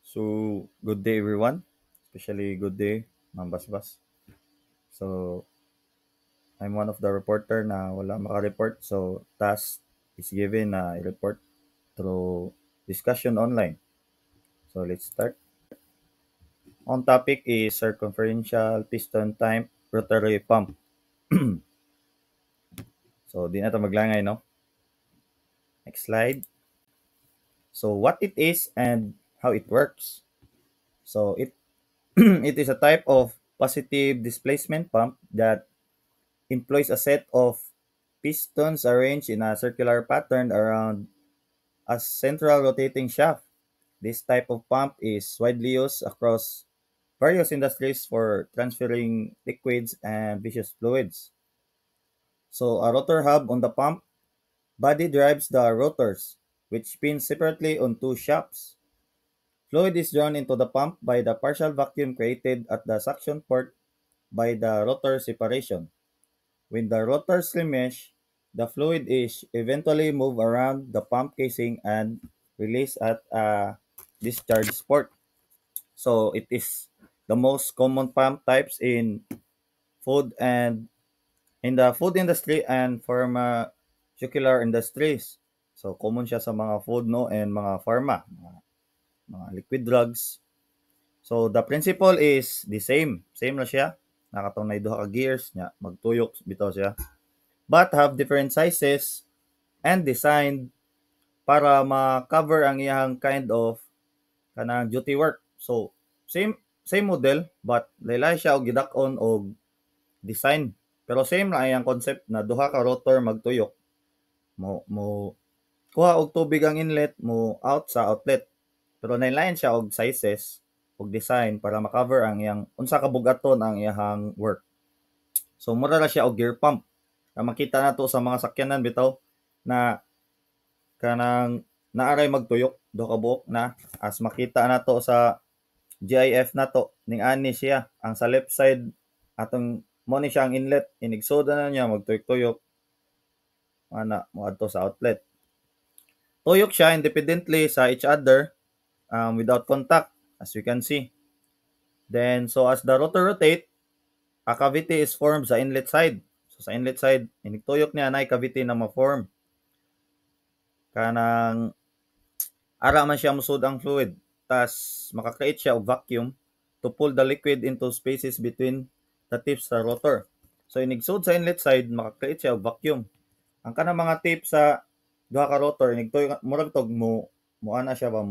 So, good day everyone. Especially good day, Ma'am Basbas. So, I'm one of the reporter na wala maka-report. So, task is given na i-report through discussion online. So, let's start. On topic is circumferential piston type rotary pump. So, di na ito maglangay, no? Next slide. So, what it is and how it works. So, it is a type of positive displacement pump that employs a set of pistons arranged in a circular pattern around a central rotating shaft. This type of pump is widely used across various industries for transferring liquids and viscous fluids. So, a rotor hub on the pump body drives the rotors, which spin separately on two shafts. Fluid is drawn into the pump by the partial vacuum created at the suction port by the rotor separation. When the rotors remesh, the fluid is eventually moved around the pump casing and released at a discharge port. So it is the most common pump types in food and in the food industry and pharmaceutical industries. So common siya sa mga food no and mga pharma, mga liquid drugs. So the principle is the same. Same na siya. Nakatong duha ka gears nya magtuyok bitaw siya. But have different sizes and designed para ma-cover ang iyang kind of kanang duty work. So, same model but laylay siya og gidak-on og design. Pero same na iyang concept na duha ka rotor magtuyok. Mo kuha og tubig ang inlet mo out sa outlet. Pero nailayan siya og sizes og design para ma-cover ang iyang unsa ka bugaton ang iyang work. So mura ra siya og gear pump. Makita nato sa mga sakyanan bitaw na kanang naaray magtuyok do ka buok na as makita nato sa GIF nato ning ani siya ang sa left side atong mo ni siya ang inlet inigsoda na niya magtuyok-tuyok ana moadto sa outlet. Tuyok siya independently sa each other without contact as you can see. Then so as the rotor rotate, a cavity is formed sa inlet side. So sa inlet side inigtuyok niya na cavity na ma-form. Kanang ara man siya musud ang fluid tas maka-create siya og vacuum to pull the liquid into spaces between the tips sa rotor. So inigsud sa inlet side maka-create siya og vacuum. Ang kanang mga tips sa duha ka rotor inigtoy murag tog mo ana siya ba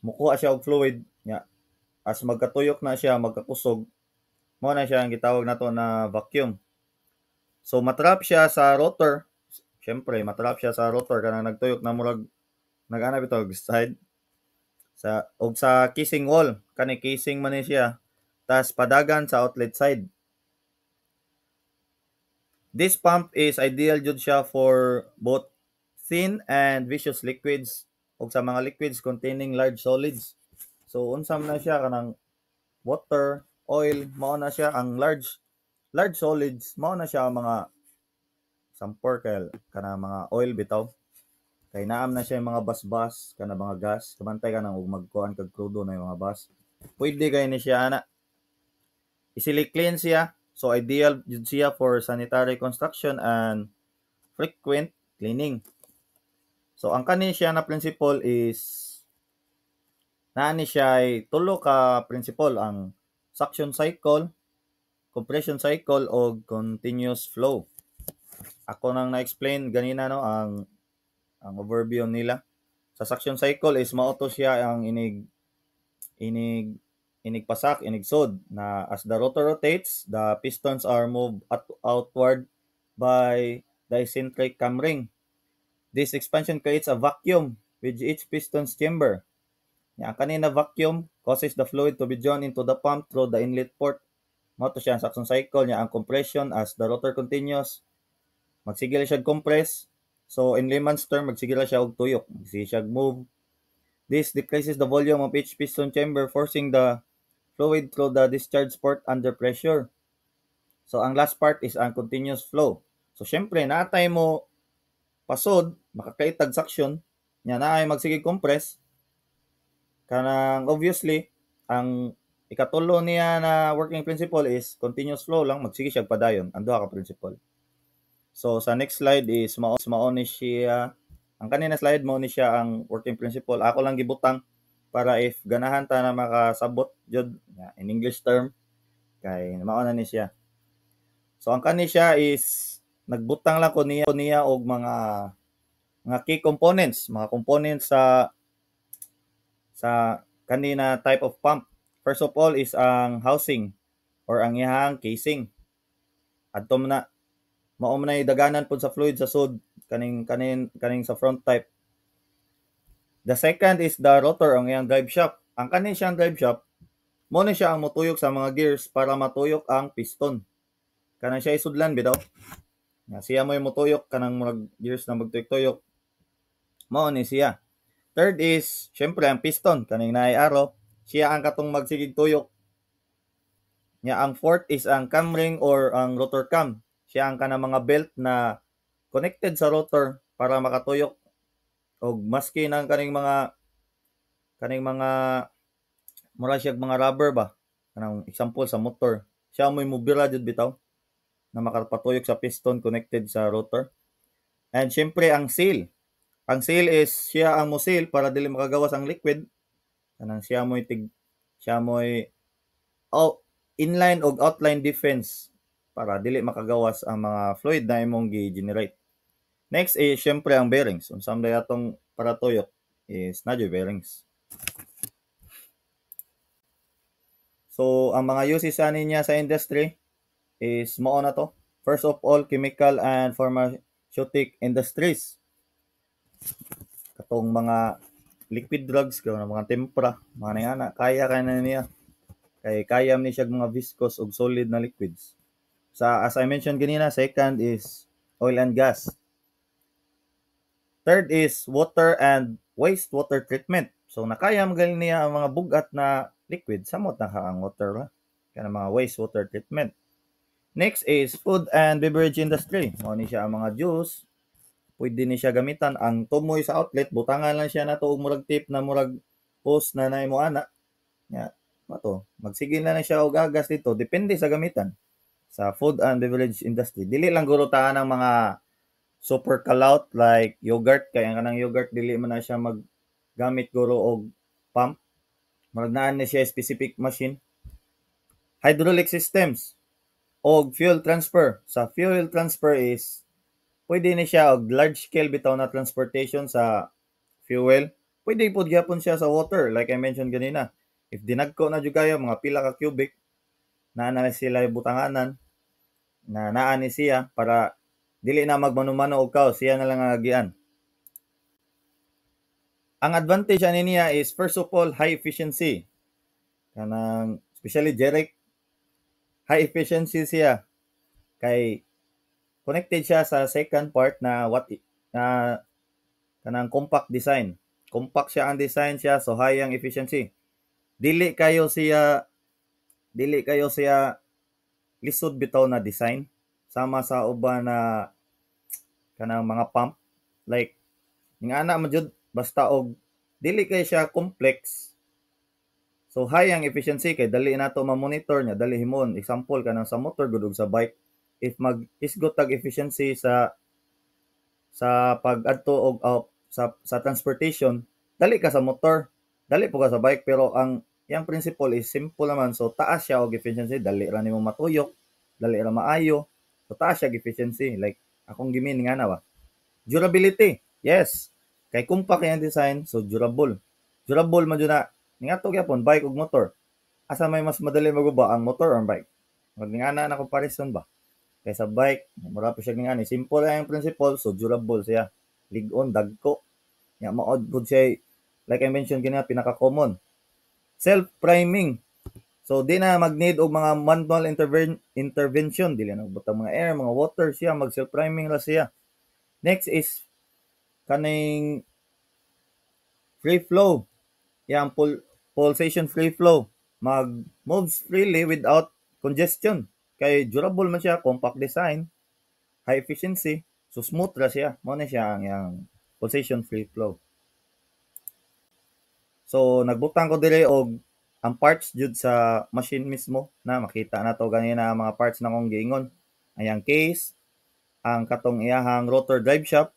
mukuha siya og fluid nya as magkatuyok na siya magkakusog mo na siya ang gitawag nato na vacuum. So matrap siya sa rotor. Syempre matrap siya sa rotor kanang nagtuyok na murag nag-ana bitaw side sa og sa casing wall kani casing man ni siya tas padagan sa outlet side. This pump is ideal jud siya for both thin and viscous liquids ug sa mga liquids containing large solids. So unsam na siya kanang water, oil, mao na siya ang large solids, mao na siya ang mga sampor kay kanang mga oil bitaw. Kay naam na siya yung mga basbas kana mga gas, kabantay ka nang ug magkuan kag krudo na yung mga bas. Pwede kay ni siya ana. Easily clean siya. So ideal jud siya for sanitary construction and frequent cleaning. So ang kani siya na principle is naani siya ay tulo ka principle ang suction cycle, compression cycle o continuous flow. Ako nang na-explain ganina no ang overview nila. Sa suction cycle is mao to siya ang inig inigpasak, inigsod na as the rotor rotates, the pistons are moved outward by the eccentric camring. This expansion creates a vacuum with each piston's chamber. Ang kanina vacuum causes the fluid to be drawn into the pump through the inlet port. Mao to siya ang suction cycle niya. Ang compression as the rotor continues, magsigil siya compress. So in layman's term, magsigil siya og tuyok. Magsigil siya move. This decreases the volume of each piston chamber, forcing the fluid through the discharge port under pressure. So ang last part is ang continuous flow. So syempre naatay mo pasod, makakaitag suction, nya naay magsigig compress, Kanang obviously ang ikatulo niya na working principle is continuous flow lang, magsige siya padayon ang duha ka principle. So sa next slide is mao ni siya, ang kanina slide mo ni siya ang working principle. Ako lang gibutang para if ganahan ta na makasabot jud in English term kay mao na ni siya. So ang kani siya is nagbutang lang ko niya og mga key components, mga components sa kanina type of pump. First of all is ang housing or ang iyang casing. Adto na mao man nay daganan pud sa fluid sa sud kaning sa front type. The second is the rotor ang iyang drive shaft. Ang kani siyang drive shaft mo ni siya ang motuyok sa mga gears para matuyok ang piston. Kanang siya isudlan bitaw. Nga siya mo motuyok kanang mga gears na magtuyok-tuyok. Mao ni siya. Third is syempre ang piston kaning naay arrow, siya ang katong magsigig tuyok. Nya ang fourth is ang cam ring or ang rotor cam. Siya ang kanang mga belt na connected sa rotor para makatuyok og maski nang kaning mga mura siya mga rubber ba. Kanang example sa motor. Siya mo mobila jud bitaw na makapatuyok sa piston connected sa rotor. And syempre ang seal. Ang seal is siya ang mo-seal para dili makagawas ang liquid. Kanang siya mo'y inline og outline defense para dili makagawas ang mga fluid na imong gi-generate. Next is syempre ang bearings. Unsam day atong para tuyok is nadyo bearings. So ang mga uses ani niya sa industry is mao na to. First of all, chemical and pharmaceutical industries. Katong mga liquid drugs, mga tempra, mga nangana, kaya na niya. Kaya ni siya mga viscous ug solid na liquids. As I mentioned kanina, second is oil and gas. Third is water and wastewater treatment. So nakaya magaling niya ang mga bugat na liquid samot na ang water kana mga wastewater treatment. Next is food and beverage industry. Mao ni siya ang mga juice, pwede ni siya gamitan ang tumoy sa outlet, butangan lang siya nato og murag tip na murag hose na nay mo ana. Nya, mato, magsigil na siya og agas dito, depende sa gamitan. Sa food and beverage industry, dili lang guro taan ang mga super kalaut like yogurt, kaya kanang yogurt dili man na siya maggamit guro og pump. Murag naa na siya specific machine. Hydraulic systems og fuel transfer. Sa fuel transfer is pwede ni siya og large scale bitaw na transportation sa fuel. Pwede pod gyapon siya sa water like I mentioned kanina. If dinagko na jud kayo mga pila ka cubic naa na sila butanganan na naa ni siya para dili na magmano-mano og kaos, siya na lang ang agian. Ang advantage ani niya is first of all high efficiency. Kanang especially Jeric, high efficiency siya kay connected siya sa second part na kanang compact design. Compact siya ang design siya, so high ang efficiency. Dili kayo siya lisod bitaw na design sama sa uban na kanang mga pump like ning ana man jud basta og dili kay siya complex. So high ang efficiency kay dali nato ma-monitor nya, dali himon. Example kanang sa motor gud sa bike, if mag-isgot tag efficiency sa pag-adto og sa transportation, dali ka sa motor, dali po ka sa bike, pero ang yang principle is simple naman. So taas siya og efficiency, dali ra nimo matuyok, dali ra maayo. So taas siya og efficiency like akong gimin nga na ba. Durability, yes. Kay compact yung design, so durable. Durable man jud na. Ningato gyapon bike ug motor. Asa may mas madali maguba ang motor or bike? Magingana na comparison ba? Kay sa bike, mura pa siya ngani. Simple lang yung principle, so durable siya. Ligon, dagko. Nya maod pud siya like I mentioned kanina pinaka-common. Self-priming. So di na mag-need og mga manual intervention, dili na butang mga air, mga water siya, mag self-priming ra siya. Next is kaning free flow. Yang pulsation free flow. Mag-moves freely without congestion. Kay durable man siya, compact design, high efficiency, so smooth ra siya. Mo na siya ang yang pulsation free flow. So nagbutang ko diri og ang parts jud sa machine mismo na makita na to ganina ang mga parts na kong giingon. Ayang case, ang katong iyahang rotor drive shaft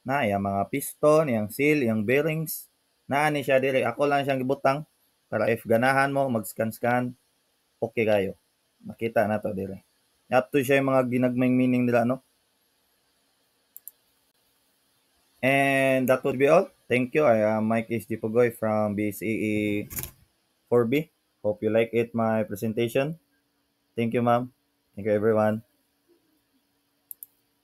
na iyang mga piston, iyang seal, iyang bearings. Naa ni siya diri. Ako lang siyang gibutang para if ganahan mo mag-scan-scan, okay kayo. Makita na to diri. Up to siya yung mga ginagmayng meaning nila, no? And that would be all. Thank you. I am Mike H. Dipogoy from BCE 4B. Hope you like it, my presentation. Thank you, ma'am. Thank you, everyone.